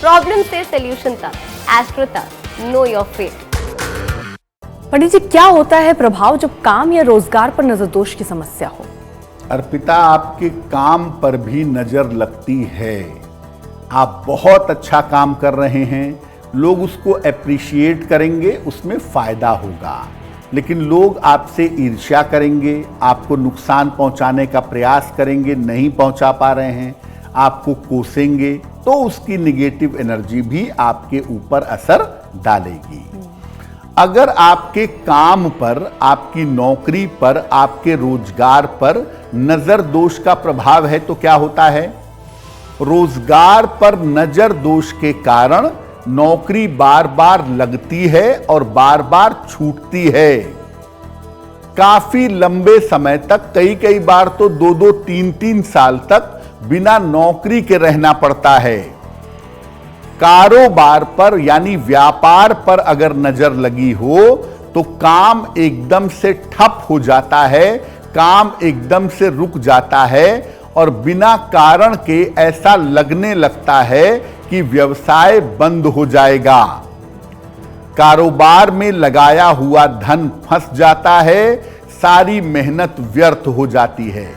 Problem से solution तक, astro तक, नो योर फेट। पंडित जी, क्या होता है प्रभाव जब काम या रोजगार पर नजर दोष की समस्या हो? अर्पिता, आपके काम पर भी नजर लगती है। आप बहुत अच्छा काम कर रहे हैं, लोग उसको एप्रिशिएट करेंगे, उसमें फायदा होगा, लेकिन लोग आपसे ईर्ष्या करेंगे, आपको नुकसान पहुंचाने का प्रयास करेंगे, नहीं पहुंचा पा रहे हैं, आपको कोसेंगे, तो उसकी निगेटिव एनर्जी भी आपके ऊपर असर डालेगी। अगर आपके काम पर, आपकी नौकरी पर, आपके रोजगार पर नजर दोष का प्रभाव है तो क्या होता है? रोजगार पर नजर दोष के कारण नौकरी बार बार लगती है और बार बार छूटती है। काफी लंबे समय तक, कई बार तो 2-2, 3-3 साल तक बिना नौकरी के रहना पड़ता है। कारोबार पर यानी व्यापार पर अगर नजर लगी हो तो काम एकदम से ठप हो जाता है, काम एकदम से रुक जाता है और बिना कारण के ऐसा लगने लगता है कि व्यवसाय बंद हो जाएगा। कारोबार में लगाया हुआ धन फंस जाता है, सारी मेहनत व्यर्थ हो जाती है।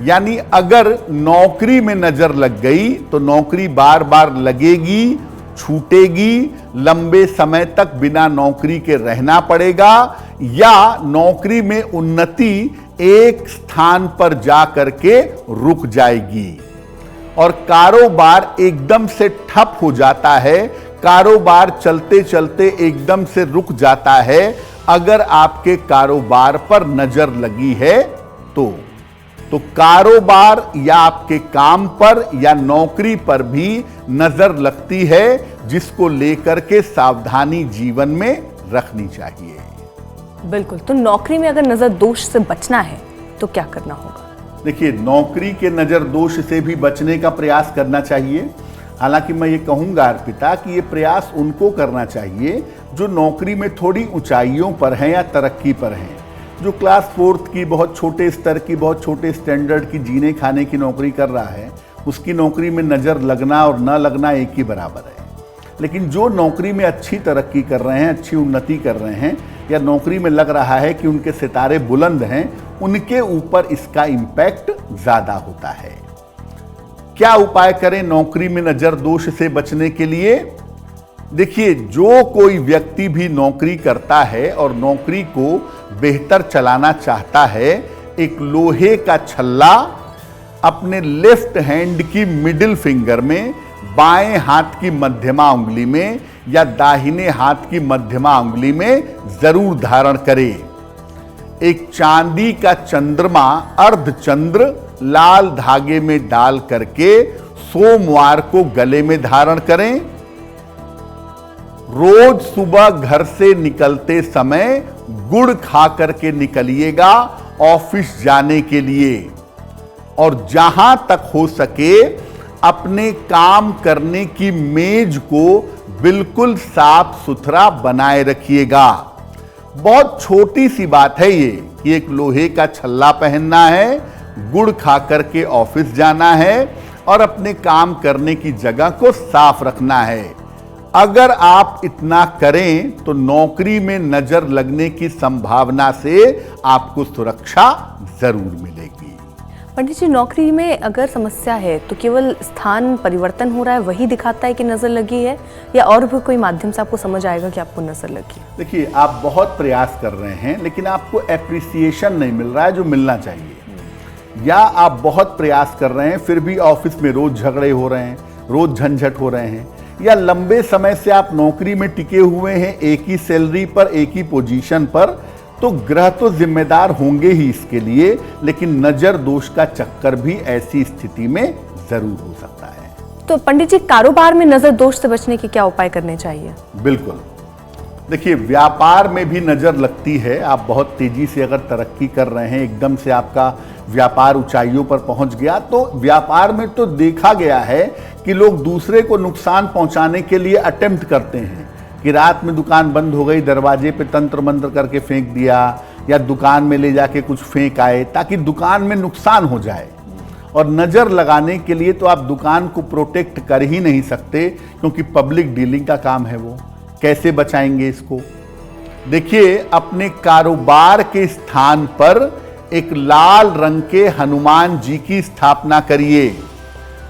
यानी अगर नौकरी में नजर लग गई तो नौकरी बार बार लगेगी, छूटेगी, लंबे समय तक बिना नौकरी के रहना पड़ेगा, या नौकरी में उन्नति एक स्थान पर जा करके रुक जाएगी और कारोबार एकदम से ठप हो जाता है, कारोबार चलते चलते एकदम से रुक जाता है। अगर आपके कारोबार पर नजर लगी है तो कारोबार या आपके काम पर या नौकरी पर भी नजर लगती है, जिसको लेकर के सावधानी जीवन में रखनी चाहिए। बिल्कुल। तो नौकरी में अगर नजर दोष से बचना है तो क्या करना होगा? देखिए, नौकरी के नजर दोष से भी बचने का प्रयास करना चाहिए। हालांकि मैं ये कहूंगा अर्पिता कि ये प्रयास उनको करना चाहिए जो नौकरी में थोड़ी ऊंचाइयों पर हैं या तरक्की पर हैं। जो क्लास 4th की, बहुत छोटे स्तर की, बहुत छोटे स्टैंडर्ड की, जीने खाने की नौकरी कर रहा है, उसकी नौकरी में नजर लगना और न लगना एक ही बराबर है। लेकिन जो नौकरी में अच्छी तरक्की कर रहे हैं, अच्छी उन्नति कर रहे हैं, या नौकरी में लग रहा है कि उनके सितारे बुलंद हैं, उनके ऊपर इसका इम्पैक्ट ज्यादा होता है। क्या उपाय करें नौकरी में नजर दोष से बचने के लिए? देखिए, जो कोई व्यक्ति भी नौकरी करता है और नौकरी को बेहतर चलाना चाहता है, एक लोहे का छल्ला अपने लेफ्ट हैंड की मिडिल फिंगर में, बाएं हाथ की मध्यमा उंगली में या दाहिने हाथ की मध्यमा उंगली में जरूर धारण करे। एक चांदी का चंद्रमा, अर्धचंद्र, लाल धागे में डाल करके सोमवार को गले में धारण करें। रोज सुबह घर से निकलते समय गुड़ खा करके निकलिएगा ऑफिस जाने के लिए, और जहां तक हो सके अपने काम करने की मेज को बिल्कुल साफ सुथरा बनाए रखिएगा। बहुत छोटी सी बात है ये कि एक लोहे का छल्ला पहनना है, गुड़ खा करके ऑफिस जाना है और अपने काम करने की जगह को साफ रखना है। अगर आप इतना करें तो नौकरी में नजर लगने की संभावना से आपको सुरक्षा जरूर मिलेगी। पंडित जी, नौकरी में अगर समस्या है तो केवल स्थान परिवर्तन हो रहा है वही दिखाता है कि नजर लगी है, या और भी कोई माध्यम से आपको समझ आएगा कि आपको नजर लगी? देखिए, आप बहुत प्रयास कर रहे हैं लेकिन आपको एप्रिसिएशन नहीं मिल रहा है जो मिलना चाहिए, या आप बहुत प्रयास कर रहे हैं फिर भी ऑफिस में रोज झगड़े हो रहे हैं, रोज झंझट हो रहे हैं, या लंबे समय से आप नौकरी में टिके हुए हैं एक ही सैलरी पर, एक ही पोजीशन पर, तो ग्रह तो जिम्मेदार होंगे ही इसके लिए, लेकिन नजर दोष का चक्कर भी ऐसी स्थिति में जरूर हो सकता है। तो पंडित जी, कारोबार में नजर दोष से बचने के क्या उपाय करने चाहिए? बिल्कुल। देखिए, व्यापार में भी नजर लगती है। आप बहुत तेजी से अगर तरक्की कर रहे हैं, एकदम से आपका व्यापार ऊंचाइयों पर पहुंच गया, तो व्यापार में तो देखा गया है कि लोग दूसरे को नुकसान पहुंचाने के लिए अटेम्प्ट करते हैं कि रात में दुकान बंद हो गई, दरवाजे पे तंत्र मंत्र करके फेंक दिया, या दुकान में ले जाके कुछ फेंक आए ताकि दुकान में नुकसान हो जाए। और नजर लगाने के लिए तो आप दुकान को प्रोटेक्ट कर ही नहीं सकते, क्योंकि पब्लिक डीलिंग का काम है वो। कैसे बचाएंगे इसको? देखिए, अपने कारोबार के स्थान पर एक लाल रंग के हनुमान जी की स्थापना करिए।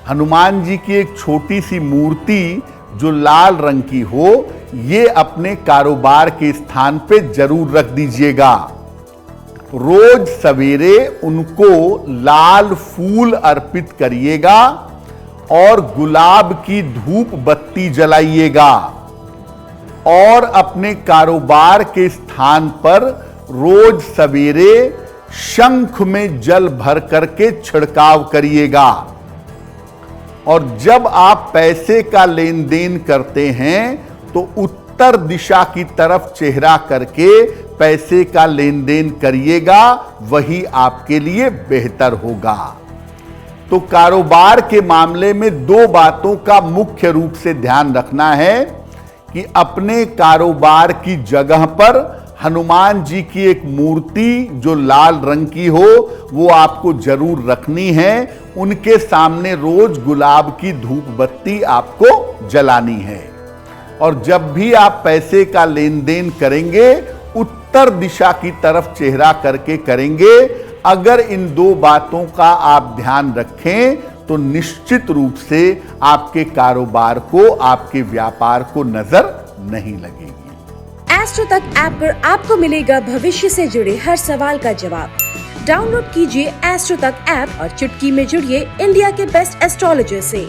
हनुमान जी की एक छोटी सी मूर्ति जो लाल रंग की हो, ये अपने कारोबार के स्थान पे जरूर रख दीजिएगा। रोज सवेरे उनको लाल फूल अर्पित करिएगा और गुलाब की धूप बत्ती जलाइएगा, और अपने कारोबार के स्थान पर रोज सवेरे शंख में जल भर करके छिड़काव करिएगा। और जब आप पैसे का लेन देन करते हैं तो उत्तर दिशा की तरफ चेहरा करके पैसे का लेन देन करिएगा, वही आपके लिए बेहतर होगा। तो कारोबार के मामले में दो बातों का मुख्य रूप से ध्यान रखना है कि अपने कारोबार की जगह पर हनुमान जी की एक मूर्ति जो लाल रंग की हो वो आपको जरूर रखनी है। उनके सामने रोज गुलाब की धूप बत्ती आपको जलानी है। और जब भी आप पैसे का लेन देन करेंगे उत्तर दिशा की तरफ चेहरा करके करेंगे। अगर इन दो बातों का आप ध्यान रखें तो निश्चित रूप से आपके कारोबार को, आपके व्यापार को नजर नहीं लगेगी। एस्ट्रो तक ऐप पर आपको मिलेगा भविष्य से जुड़े हर सवाल का जवाब। डाउनलोड कीजिए एस्ट्रो तक ऐप और चुटकी में जुड़िए इंडिया के बेस्ट एस्ट्रोलॉजर से।